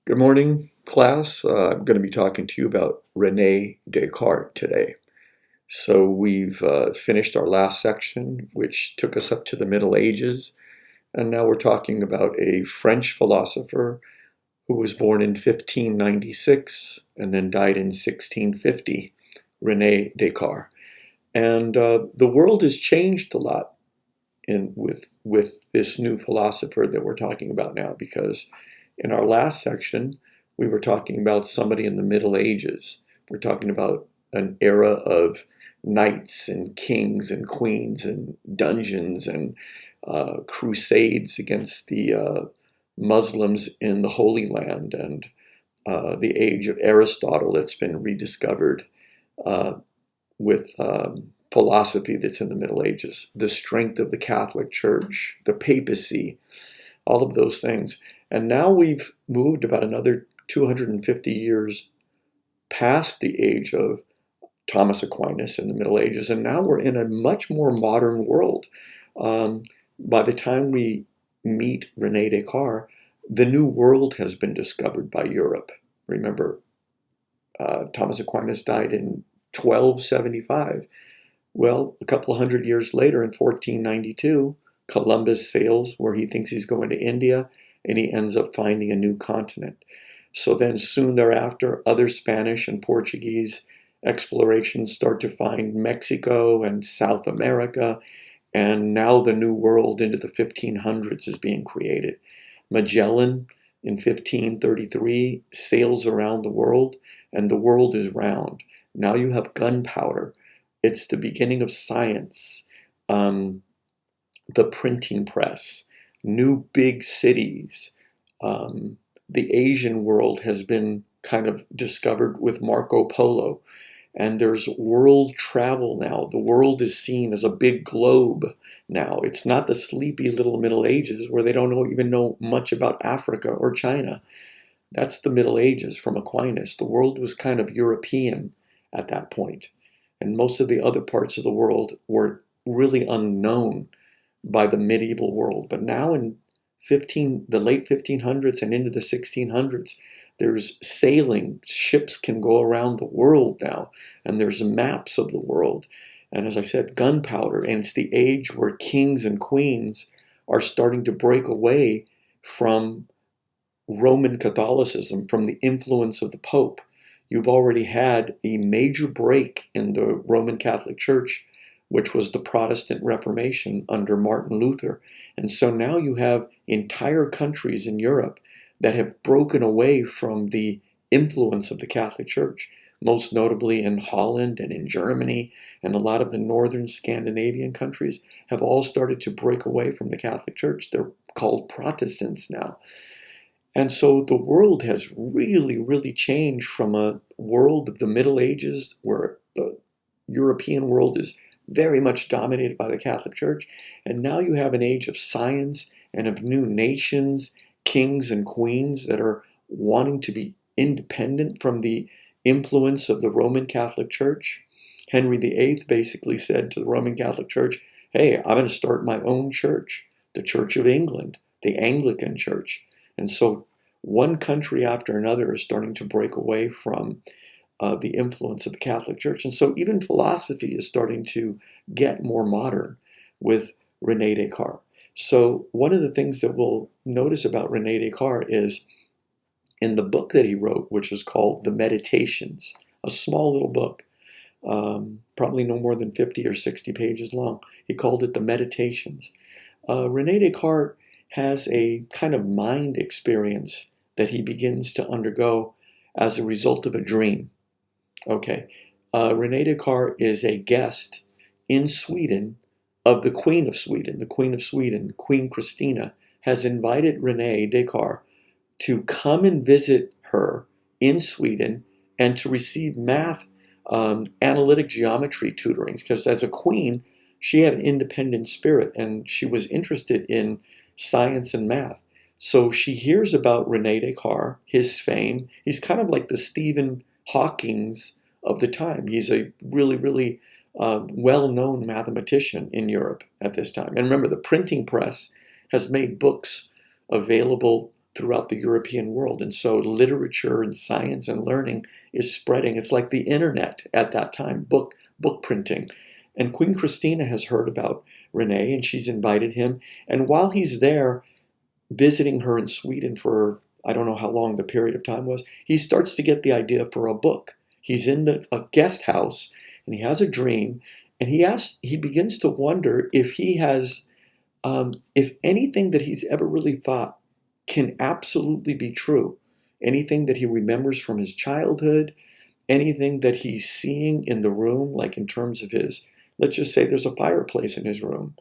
Good morning, class. I'm going to be talking to you about Rene Descartes today. So we've finished our last section, which took us up to the Middle Ages, and now we're talking about a French philosopher who was born in 1596 and then died in 1650, Rene Descartes. And the world has changed a lot with this new philosopher that we're talking about now, because in our last section we were talking about somebody in the Middle Ages. We're talking about an era of knights and kings and queens and dungeons and crusades against the Muslims in the Holy Land, and the age of Aristotle that's been rediscovered uh, with philosophy that's in the Middle Ages, the strength of the Catholic Church, the papacy, all of those things. And now we've moved about another 250 years past the age of Thomas Aquinas in the Middle Ages, and now we're in a much more modern world. Um, by the time we meet Rene Descartes, the New World has been discovered by Europe. Remember, Thomas Aquinas died in 1275. Well, a couple of hundred years later, in 1492, Columbus sails where he thinks he's going to India, and he ends up finding a new continent. So then, soon thereafter, other Spanish and Portuguese explorations start to find Mexico and South America, and now the New World into the 1500s is being created. Magellan in 1533 sails around the world, and the world is round. Now you have gunpowder. It's the beginning of science, the printing press, new big cities. The Asian world has been kind of discovered with Marco Polo, and there's world travel now. The world is seen as a big globe now. It's not the sleepy little Middle Ages where they don't even know much about Africa or China. That's the Middle Ages from Aquinas. The world was kind of European at that point, and most of the other parts of the world were really unknown by the medieval world. But now in the late 1500s and into the 1600s, there's sailing. Ships can go around the world now, and there's maps of the world. And as I said, gunpowder, and it's the age where kings and queens are starting to break away from Roman Catholicism, from the influence of the Pope. You've already had a major break in the Roman Catholic Church, which was the Protestant Reformation under Martin Luther. And so now you have entire countries in Europe that have broken away from the influence of the Catholic Church, most notably in Holland and in Germany, and a lot of the northern Scandinavian countries have all started to break away from the Catholic Church. They're called Protestants now. And so the world has really, really changed from a world of the Middle Ages, where the European world is very much dominated by the Catholic Church. And now you have an age of science and of new nations, kings and queens that are wanting to be independent from the influence of the Roman Catholic Church. Henry VIII basically said to the Roman Catholic Church, hey, I'm going to start my own church, the Church of England, the Anglican Church. And so one country after another is starting to break away from the influence of the Catholic Church. And so even philosophy is starting to get more modern with Rene Descartes. So one of the things that we'll notice about Rene Descartes is in the book that he wrote, which is called The Meditations, a small little book, probably no more than 50 or 60 pages long. He called it The Meditations. Rene Descartes has a kind of mind experience that he begins to undergo as a result of a dream. Okay, Rene Descartes is a guest in Sweden of the Queen of Sweden. The Queen of Sweden, Queen Christina, has invited Rene Descartes to come and visit her in Sweden and to receive math, analytic geometry tutorings, because as a queen, she had an independent spirit and she was interested in science and math. So she hears about Rene Descartes, his fame. He's kind of like the Stephen Hawking's of the time. He's a really, really well-known mathematician in Europe at this time. And remember, the printing press has made books available throughout the European world. And so literature and science and learning is spreading. It's like the internet at that time, book printing. And Queen Christina has heard about Rene, and she's invited him. And while he's there visiting her in Sweden for, I don't know how long the period of time was, he starts to get the idea for a book. He's in a guest house and he has a dream, and he begins to wonder if he has, if anything that he's ever really thought can absolutely be true. Anything that he remembers from his childhood, anything that he's seeing in the room, like in terms of his, let's just say there's a fireplace in his room.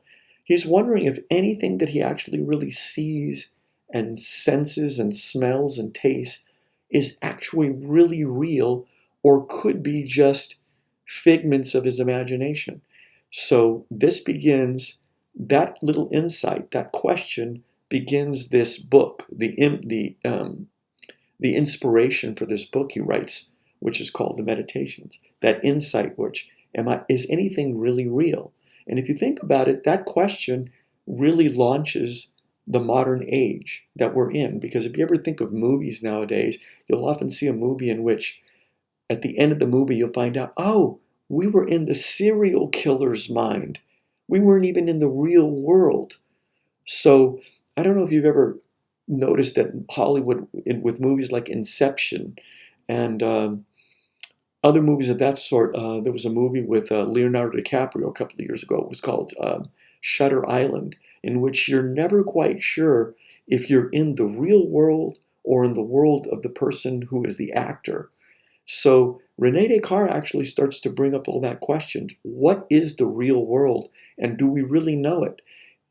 He's wondering if anything that he actually really sees and senses and smells and tastes is actually really real, or could be just figments of his imagination. So this begins, that little insight, that question begins this book, the inspiration for this book he writes, which is called the Meditations. That insight, which is anything really real? And if you think about it, that question really launches the modern age that we're in. Because if you ever think of movies nowadays, you'll often see a movie in which at the end of the movie you'll find out, oh, we were in the serial killer's mind. We weren't even in the real world. So I don't know if you've ever noticed that Hollywood, with movies like Inception and other movies of that sort, there was a movie with Leonardo DiCaprio a couple of years ago. It was called Shutter Island, in which you're never quite sure if you're in the real world or in the world of the person who is the actor. So Rene Descartes actually starts to bring up all that question. What is the real world, and do we really know it?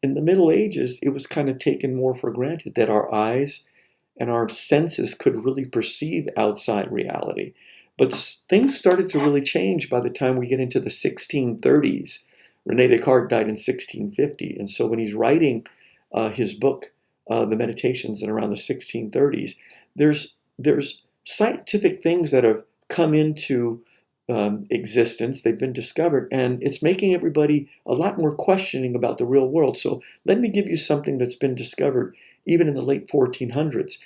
In the Middle Ages, it was kind of taken more for granted that our eyes and our senses could really perceive outside reality. But things started to really change by the time we get into the 1630s. Rene Descartes died in 1650, and so when he's writing his book, The Meditations, in around the 1630s, there's scientific things that have come into existence. They've been discovered, and it's making everybody a lot more questioning about the real world. So let me give you something that's been discovered even in the late 1400s.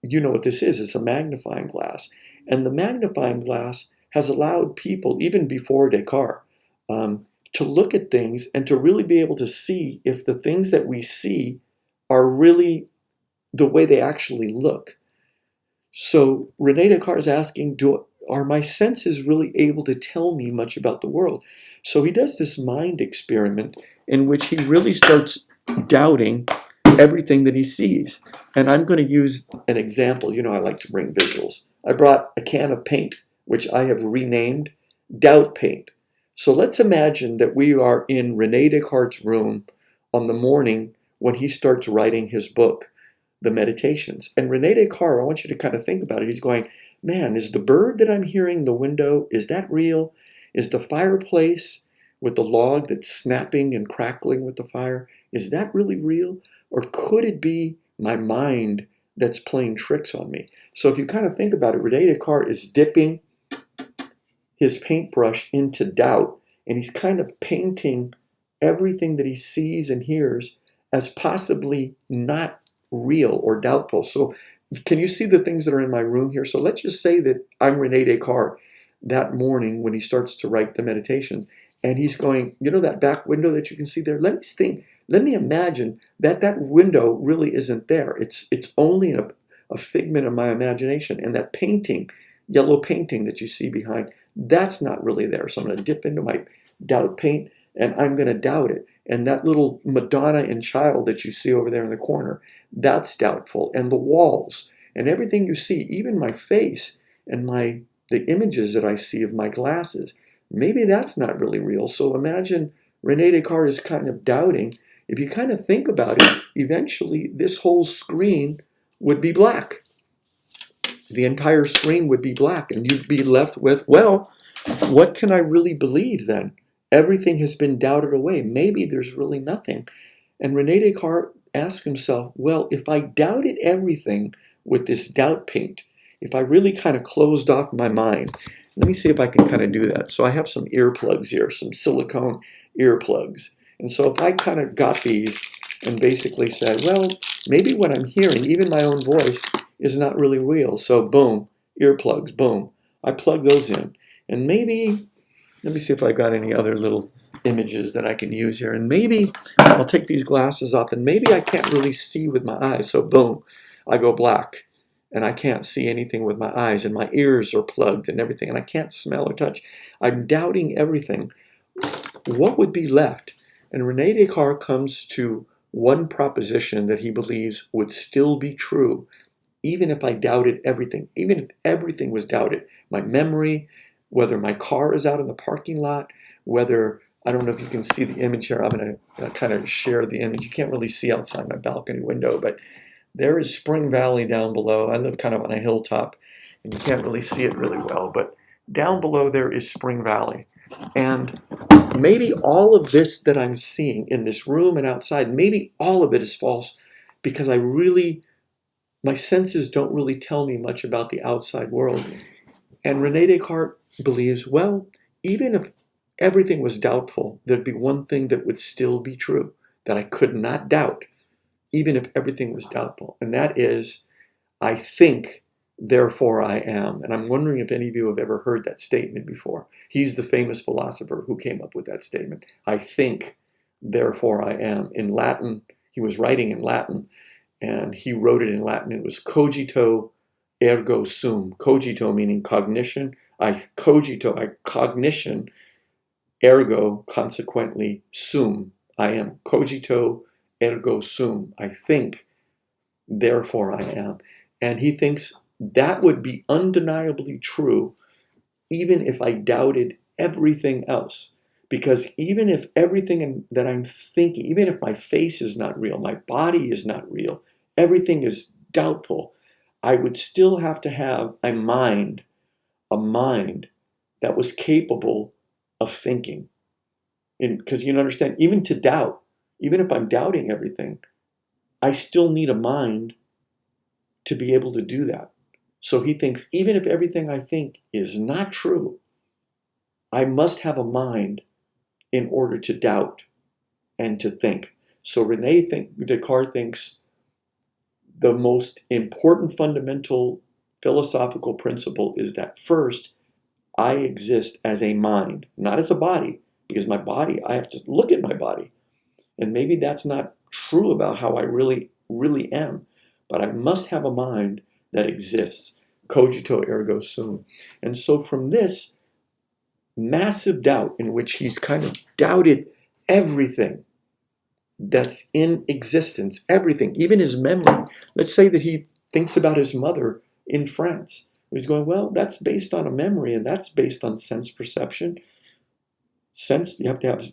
You know what this is. It's a magnifying glass. And the magnifying glass has allowed people, even before Descartes, to look at things and to really be able to see if the things that we see are really the way they actually look. So Rene Descartes is asking, are my senses really able to tell me much about the world? So he does this mind experiment in which he really starts doubting everything that he sees. And I'm going to use an example. You know, I like to bring visuals. I brought a can of paint, which I have renamed Doubt Paint. So let's imagine that we are in Rene Descartes' room on the morning when he starts writing his book, The Meditations. And Rene Descartes, I want you to kind of think about it. He's going, man, is the bird that I'm hearing in the window, is that real? Is the fireplace with the log that's snapping and crackling with the fire, is that really real? Or could it be my mind that's playing tricks on me? So if you kind of think about it, Rene Descartes is dipping his paintbrush into doubt, and he's kind of painting everything that he sees and hears as possibly not real or doubtful. So can you see the things that are in my room here? So let's just say that I'm Rene Descartes that morning when he starts to write the Meditations, and he's going, you know, that back window that you can see there? Let me imagine that that window really isn't there. It's only a figment of my imagination. And that painting, yellow painting that you see behind, that's not really there. So I'm going to dip into my doubt paint, and I'm going to doubt it. And that little Madonna and child that you see over there in the corner, that's doubtful. And the walls and everything you see, even my face and the images that I see of my glasses, maybe that's not really real. So imagine Rene Descartes is kind of doubting. If you kind of think about it, eventually this whole screen would be black. The entire screen would be black, and you'd be left with, well, what can I really believe then? Everything has been doubted away. Maybe there's really nothing. And Rene Descartes asked himself, well, if I doubted everything with this doubt paint, if I really kind of closed off my mind, let me see if I can kind of do that. So I have some earplugs here, some silicone earplugs. And so if I kind of got these and basically said, well, maybe what I'm hearing, even my own voice, is not really real. So boom, earplugs, boom. I plug those in. And maybe, let me see if I got any other little images that I can use here. And maybe I'll take these glasses off and maybe I can't really see with my eyes. So boom, I go black and I can't see anything with my eyes and my ears are plugged and everything and I can't smell or touch. I'm doubting everything. What would be left? And Rene Descartes comes to one proposition that he believes would still be true, even if I doubted everything, even if everything was doubted, my memory, whether my car is out in the parking lot, whether, I don't know if you can see the image here, I'm going to kind of share the image. You can't really see outside my balcony window, but there is Spring Valley down below. I live kind of on a hilltop, and you can't really see it really well, but down below there is Spring Valley. And maybe all of this that I'm seeing in this room and outside, maybe all of it is false because my senses don't really tell me much about the outside world. And Rene Descartes believes, well, even if everything was doubtful, there'd be one thing that would still be true, that I could not doubt, even if everything was doubtful. And that is, I think, therefore I am. And I'm wondering if any of you have ever heard that statement before. He's the famous philosopher who came up with that statement. I think, therefore I am. In Latin, he was writing in Latin, and he wrote it in Latin. It was cogito ergo sum. Cogito meaning cognition. Cognition, ergo, consequently, sum. I am. Cogito ergo sum. I think, therefore I am. And he thinks that would be undeniably true even if I doubted everything else. Because even if everything that I'm thinking, even if my face is not real, my body is not real, everything is doubtful, I would still have to have a mind that was capable of thinking. Because you understand, even to doubt, even if I'm doubting everything, I still need a mind to be able to do that. So he thinks, even if everything I think is not true, I must have a mind in order to doubt and to think. So Descartes thinks the most important fundamental philosophical principle is that first, I exist as a mind, not as a body, because my body, I have to look at my body. And maybe that's not true about how I really, really am. But I must have a mind that exists. Cogito ergo sum. And so from this massive doubt in which he's kind of doubted everything that's in existence, everything, even his memory. Let's say that he thinks about his mother in France. He's going, well, that's based on a memory and that's based on sense perception. Sense, you have to have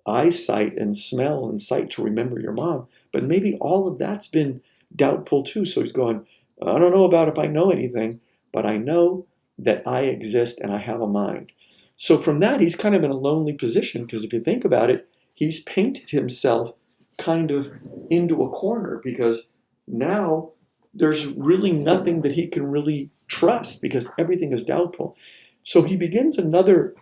eyesight and smell and sight to remember your mom. But maybe all of that's been doubtful too. So he's going, I don't know about if I know anything, but I know that I exist and I have a mind. So from that, he's kind of in a lonely position because if you think about it, he's painted himself kind of into a corner because now there's really nothing that he can really trust because everything is doubtful. So he begins another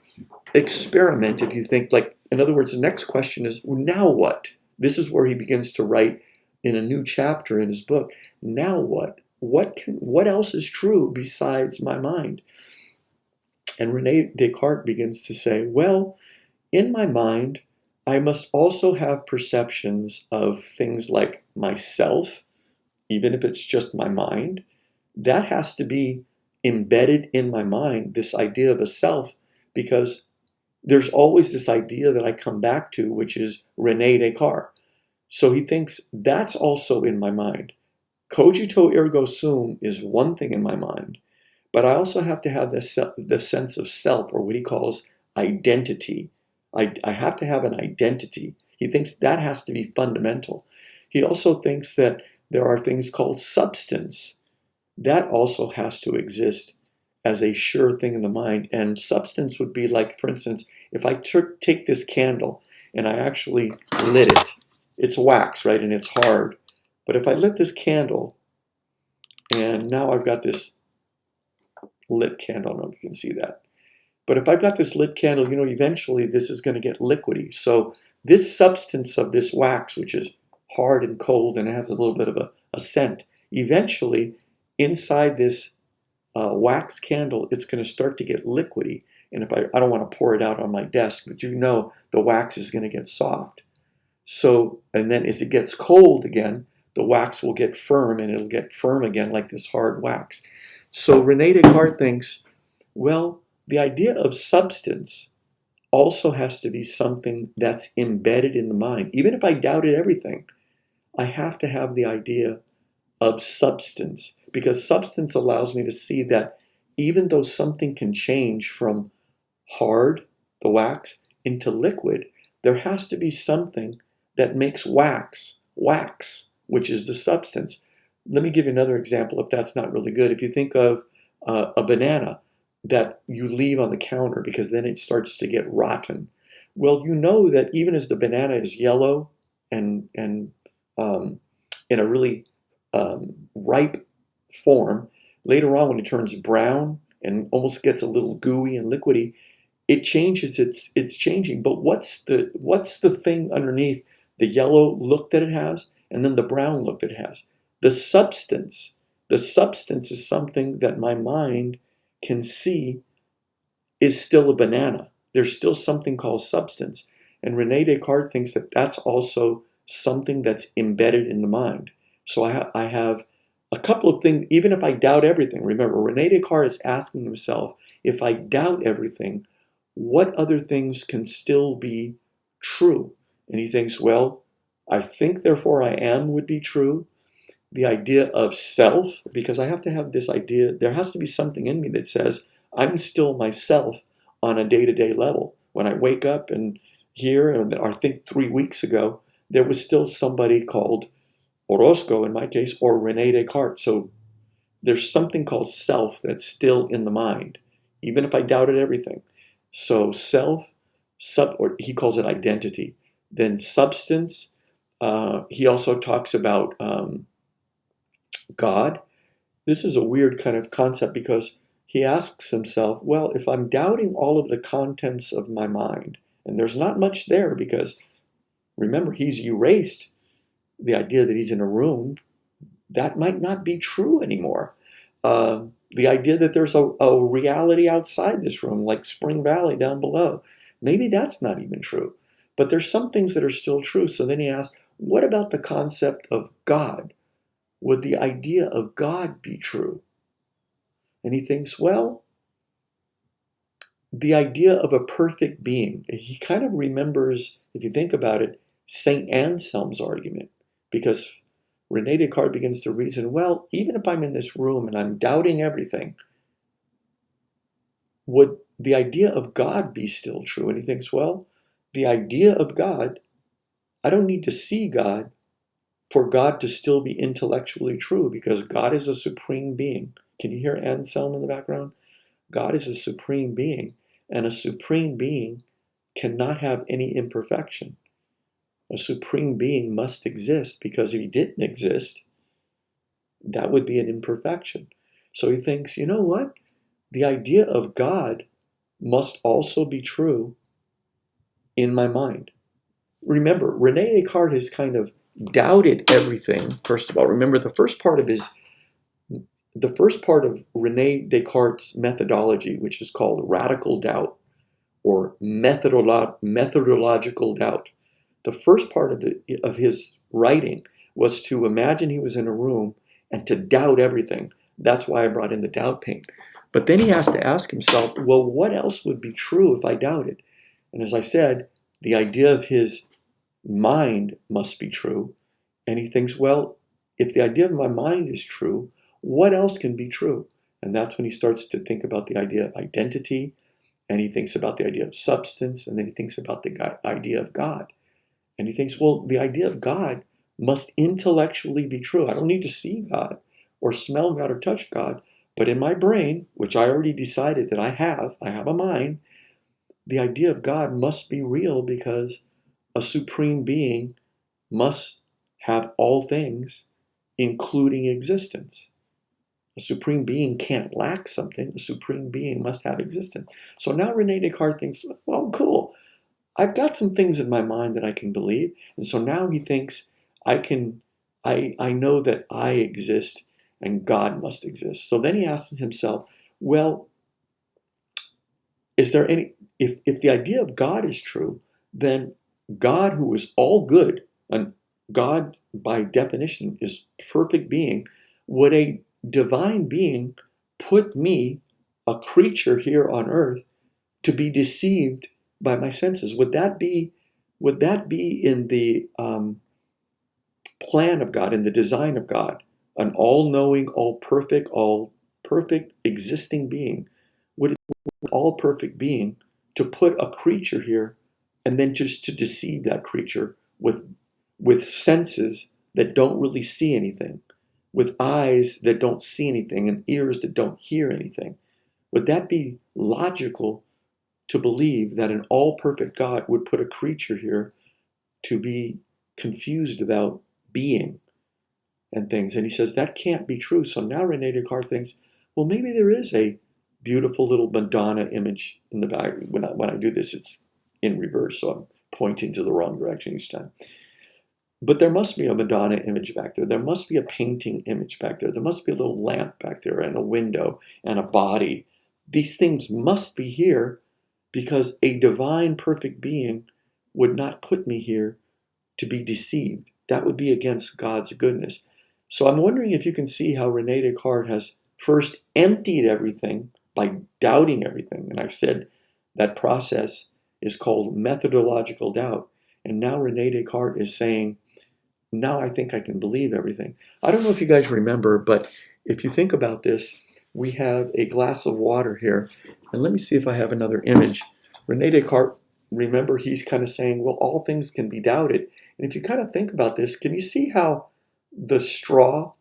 experiment, if you think, like, in other words, the next question is, well, now what? This is where he begins to write in a new chapter in his book. Now what? What else is true besides my mind? And Rene Descartes begins to say, well, in my mind, I must also have perceptions of things like myself, even if it's just my mind. That has to be embedded in my mind, this idea of a self, because there's always this idea that I come back to, which is Rene Descartes. So he thinks that's also in my mind. Cogito ergo sum is one thing in my mind, but I also have to have the sense of self, or what he calls identity. I have to have an identity. He thinks that has to be fundamental. He also thinks that there are things called substance. That also has to exist as a sure thing in the mind. And substance would be like, for instance, if I take this candle and I actually lit it, it's wax, right? And it's hard. But if I lit this candle, and now I've got this lit candle, I don't know if you can see that. But if I've got this lit candle, eventually this is going to get liquidy. So this substance of this wax, which is hard and cold, and it has a little bit of a scent. Eventually, inside this wax candle, it's going to start to get liquidy. And if I don't want to pour it out on my desk, but you know the wax is going to get soft. So, and then as it gets cold again, the wax will get firm, and it'll get firm again like this hard wax. So Rene Descartes thinks, well, the idea of substance also has to be something that's embedded in the mind. Even if I doubted everything, I have to have the idea of substance, because substance allows me to see that even though something can change from hard, the wax, into liquid, there has to be something that makes wax, wax, which is the substance. Let me give you another example if that's not really good. If you think of a banana that you leave on the counter because then it starts to get rotten. Well, you know that even as the banana is yellow and in a really ripe form, later on when it turns brown and almost gets a little gooey and liquidy, it changes. It's changing. But what's the thing underneath the yellow look that it has, and then the brown look that it has? The substance. The substance is something that my mind can see is still a banana. There's still something called substance. And Rene Descartes thinks that that's also something that's embedded in the mind. So I have a couple of things, even if I doubt everything. Remember, Rene Descartes is asking himself, if I doubt everything, what other things can still be true? And he thinks, well, I think, therefore I am would be true. The idea of self, because I have to have this idea, there has to be something in me that says, I'm still myself on a day-to-day level. When I wake up and here, or I think 3 weeks ago, there was still somebody called Orozco, in my case, or Rene Descartes. So there's something called self that's still in the mind, even if I doubted everything. So self, or he calls it identity. Then substance, he also talks about God. This is a weird kind of concept because he asks himself, well, if I'm doubting all of the contents of my mind, and there's not much there because, remember, he's erased the idea that he's in a room, that might not be true anymore. The idea that there's a reality outside this room, like Spring Valley down below, maybe that's not even true. But there's some things that are still true. So then he asks, what about the concept of God? Would the idea of God be true? And he thinks, well, the idea of a perfect being, he kind of remembers, if you think about it, St. Anselm's argument, because Rene Descartes begins to reason, well, even if I'm in this room and I'm doubting everything, would the idea of God be still true? And he thinks, well, the idea of God, I don't need to see God for God to still be intellectually true, because God is a supreme being. Can you hear Anselm in the background? God is a supreme being, and a supreme being cannot have any imperfection. A supreme being must exist, because if he didn't exist, that would be an imperfection. So he thinks, you know what? The idea of God must also be true in my mind. Remember, Rene Descartes has kind of doubted everything. First of all, remember the first part of Rene Descartes' methodology, which is called radical doubt or methodological doubt. The first part of his writing was to imagine he was in a room and to doubt everything. That's why I brought in the doubt paint. But then he has to ask himself, well, what else would be true if I doubted? And as I said, the idea of his mind must be true. And he thinks, well, if the idea of my mind is true, what else can be true? And that's when he starts to think about the idea of identity, and he thinks about the idea of substance, and then he thinks about the idea of God. And he thinks, well, the idea of God must intellectually be true. I don't need to see God or smell God or touch God, but in my brain, which I already decided that I have a mind, the idea of God must be real, because a supreme being must have all things, including existence. A supreme being can't lack something. A supreme being must have existence. So now Rene Descartes thinks, well, cool. I've got some things in my mind that I can believe. And so now he thinks, I can, I know that I exist and God must exist. So then he asks himself, well, is there any, if the idea of God is true, then God, who is all good, and God by definition is perfect being, would a divine being put me, a creature here on earth, to be deceived by my senses? Would that be in the plan of God, in the design of God, an all-knowing, all perfect existing being? Would all perfect being to put a creature here and then just to deceive that creature with senses that don't really see anything, with eyes that don't see anything and ears that don't hear anything? Would that be logical to believe that an all perfect God would put a creature here to be confused about being and things? And he says that can't be true. So now Rene Descartes thinks, well, maybe there is a beautiful little Madonna image in the back. When I do this, it's in reverse, so I'm pointing to the wrong direction each time. But there must be a Madonna image back there. There must be a painting image back there. There must be a little lamp back there and a window and a body. These things must be here because a divine perfect being would not put me here to be deceived. That would be against God's goodness. So I'm wondering if you can see how Rene Descartes has first emptied everything by doubting everything. And I've said that process is called methodological doubt. And now Rene Descartes is saying, now I think I can believe everything. I don't know if you guys remember, but if you think about this, we have a glass of water here. And let me see if I have another image. Rene Descartes, remember, he's kind of saying, well, all things can be doubted. And if you kind of think about this, can you see how the straw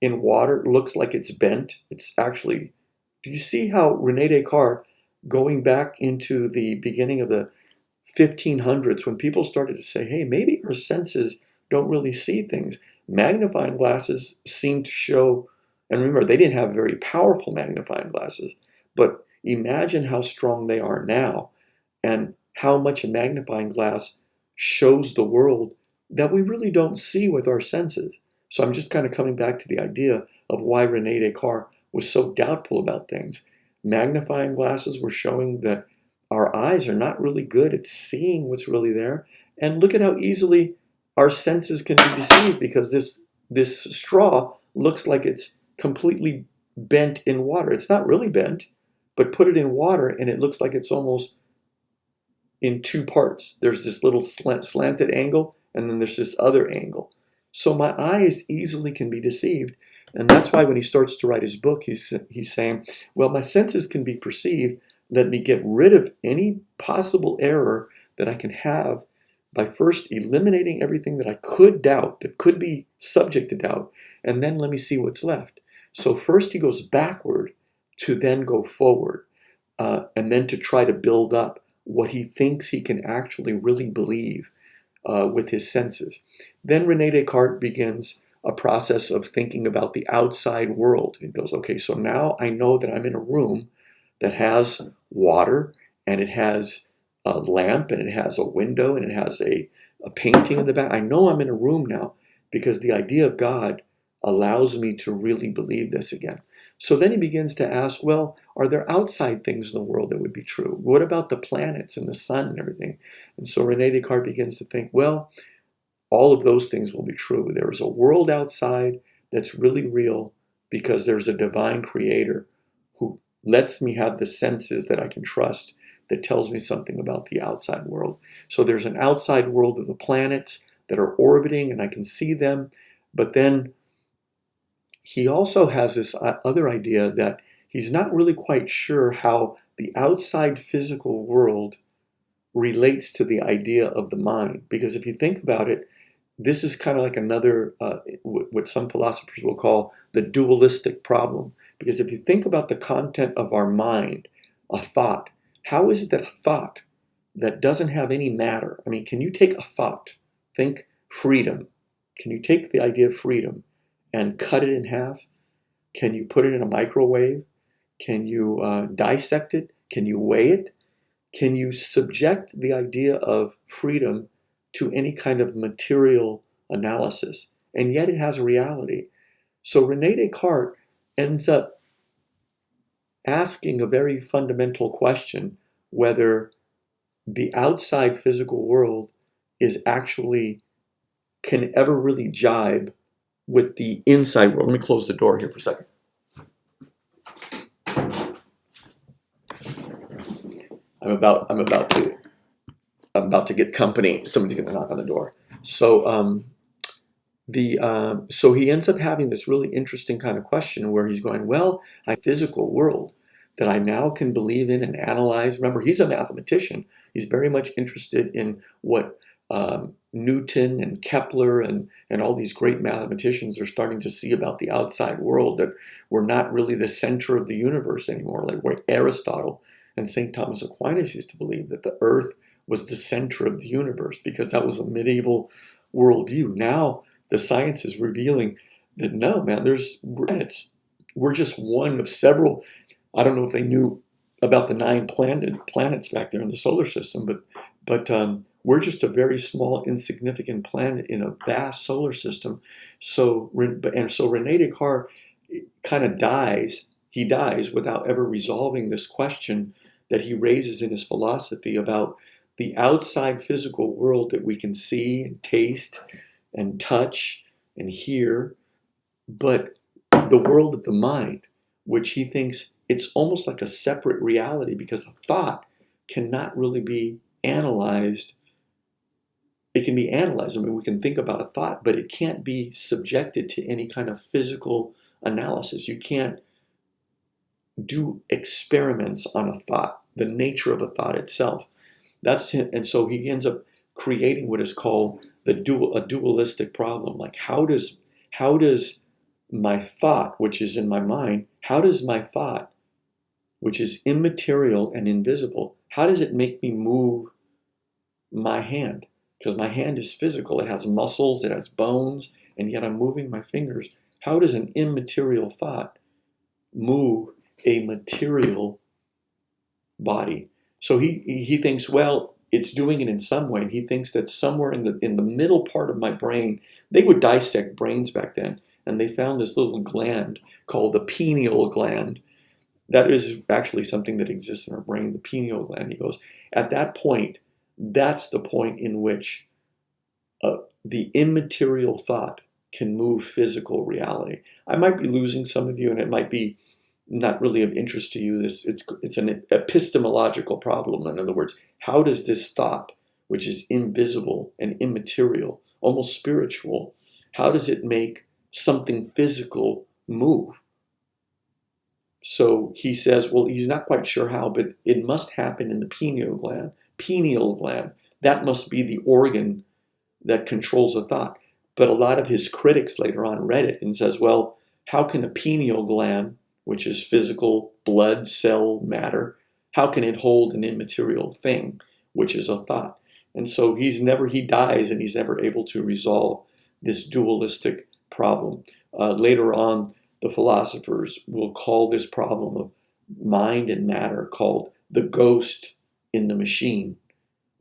in water looks like it's bent? It's actually, do you see how Rene Descartes, going back into the beginning of the 1500s, when people started to say, hey, maybe our senses don't really see things. Magnifying glasses seem to show, and remember, they didn't have very powerful magnifying glasses, but imagine how strong they are now and how much a magnifying glass shows the world that we really don't see with our senses. So I'm just kind of coming back to the idea of why Rene Descartes was so doubtful about things. Magnifying glasses were showing that our eyes are not really good at seeing what's really there. And look at how easily our senses can be deceived, because this straw looks like it's completely bent in water. It's not really bent, but put it in water and it looks like it's almost in two parts. There's this little slanted angle, and then there's this other angle. So my eyes easily can be deceived. And that's why when he starts to write his book, he's saying, well, my senses can be perceived. Let me get rid of any possible error that I can have by first eliminating everything that I could doubt, that could be subject to doubt, and then let me see what's left. So first he goes backward to then go forward, and then to try to build up what he thinks he can actually really believe with his senses. Then Rene Descartes begins a process of thinking about the outside world. He goes, okay, so now I know that I'm in a room that has water, and it has a lamp, and it has a window, and it has a painting in the back. I know I'm in a room now because the idea of God allows me to really believe this again. So then he begins to ask, well, are there outside things in the world that would be true? What about the planets and the sun and everything? And so Rene Descartes begins to think, well, all of those things will be true. There is a world outside that's really real because there's a divine creator who lets me have the senses that I can trust, that tells me something about the outside world. So there's an outside world of the planets that are orbiting and I can see them. But then he also has this other idea that he's not really quite sure how the outside physical world relates to the idea of the mind. Because if you think about it, this is kind of like another, what some philosophers will call the dualistic problem. Because if you think about the content of our mind, a thought, how is it that a thought that doesn't have any matter, I mean, can you take a thought, think freedom, can you take the idea of freedom and cut it in half? Can you put it in a microwave? Can you dissect it? Can you weigh it? Can you subject the idea of freedom to any kind of material analysis, and yet it has a reality. So Rene Descartes ends up asking a very fundamental question, whether the outside physical world is actually, can ever really jibe with the inside world. Let me close the door here for a second. I'm about to get company. Somebody's going to knock on the door. So so he ends up having this really interesting kind of question where he's going, well, a physical world that I now can believe in and analyze. Remember, he's a mathematician. He's very much interested in what Newton and Kepler and all these great mathematicians are starting to see about the outside world, that we're not really the center of the universe anymore, like where Aristotle and St. Thomas Aquinas used to believe that the earth was the center of the universe, because that was a medieval worldview. Now the science is revealing that no, man, there's planets. We're just one of several. I don't know if they knew about the 9 planets back there in the solar system, but we're just a very small, insignificant planet in a vast solar system. So Rene Descartes kind of dies. He dies without ever resolving this question that he raises in his philosophy about the outside physical world that we can see and taste and touch and hear, but the world of the mind, which he thinks it's almost like a separate reality, because a thought cannot really be analyzed. It can be analyzed. I mean, we can think about a thought, but it can't be subjected to any kind of physical analysis. You can't do experiments on a thought, the nature of a thought itself. That's him. And so he ends up creating what is called a dualistic problem. Like, how does my thought, which is in my mind, how does my thought, which is immaterial and invisible, how does it make me move my hand? Because my hand is physical. It has muscles, it has bones, and yet I'm moving my fingers. How does an immaterial thought move a material body? So he thinks, well, it's doing it in some way. He thinks that somewhere in the middle part of my brain, they would dissect brains back then, and they found this little gland called the pineal gland. That is actually something that exists in our brain, the pineal gland. He goes, at that point, that's the point in which the immaterial thought can move physical reality. I might be losing some of you, and it might be not really of interest to you. It's an epistemological problem. In other words, how does this thought, which is invisible and immaterial, almost spiritual, how does it make something physical move? So he says, well, he's not quite sure how, but it must happen in the pineal gland. Pineal gland, that must be the organ that controls a thought. But a lot of his critics later on read it and says, well, how can a pineal gland, which is physical blood cell matter, how can it hold an immaterial thing, which is a thought? And so he dies, and he's never able to resolve this dualistic problem. Later on, the philosophers will call this problem of mind and matter called the ghost in the machine.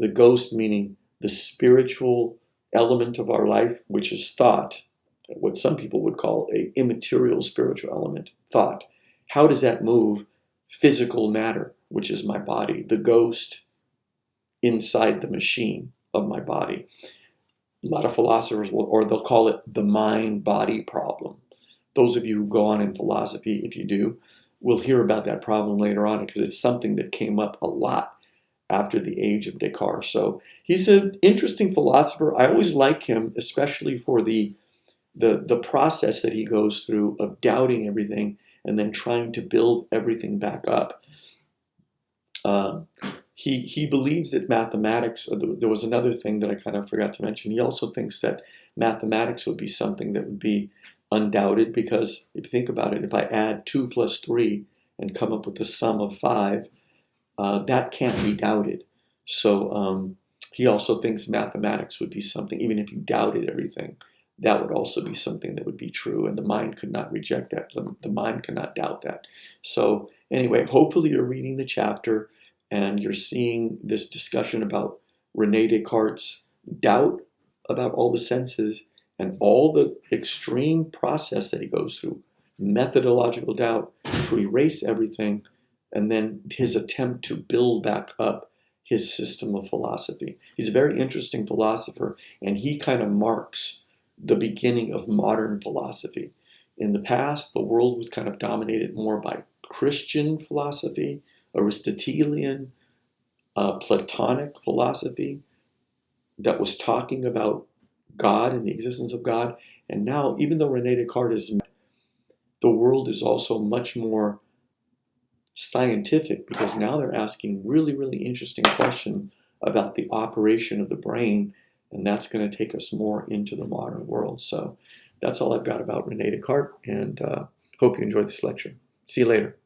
The ghost meaning the spiritual element of our life, which is thought, what some people would call an immaterial spiritual element, thought. How does that move physical matter, which is my body, the ghost inside the machine of my body? A lot of philosophers they'll call it the mind-body problem. Those of you who go on in philosophy, if you do, will hear about that problem later on, because it's something that came up a lot after the age of Descartes. So he's an interesting philosopher. I always like him, especially for the process that he goes through of doubting everything and then trying to build everything back up. He believes that mathematics, there was another thing that I kind of forgot to mention. He also thinks that mathematics would be something that would be undoubted, because if you think about it, if I add 2 plus 3 and come up with the sum of 5, that can't be doubted. So he also thinks mathematics would be something, even if you doubted everything, that would also be something that would be true, and the mind could not reject that. The mind cannot doubt that. So anyway, hopefully you're reading the chapter and you're seeing this discussion about Rene Descartes' doubt about all the senses, and all the extreme process that he goes through, methodological doubt, to erase everything, and then his attempt to build back up his system of philosophy. He's a very interesting philosopher, and he kind of marks the beginning of modern philosophy. In the past, the world was kind of dominated more by Christian philosophy, Aristotelian, Platonic philosophy that was talking about God and the existence of God. And now, even though Rene Descartes is, the world is also much more scientific, because now they're asking really, really interesting questions about the operation of the brain, and that's going to take us more into the modern world. So that's all I've got about Rene Descartes, and hope you enjoyed this lecture. See you later.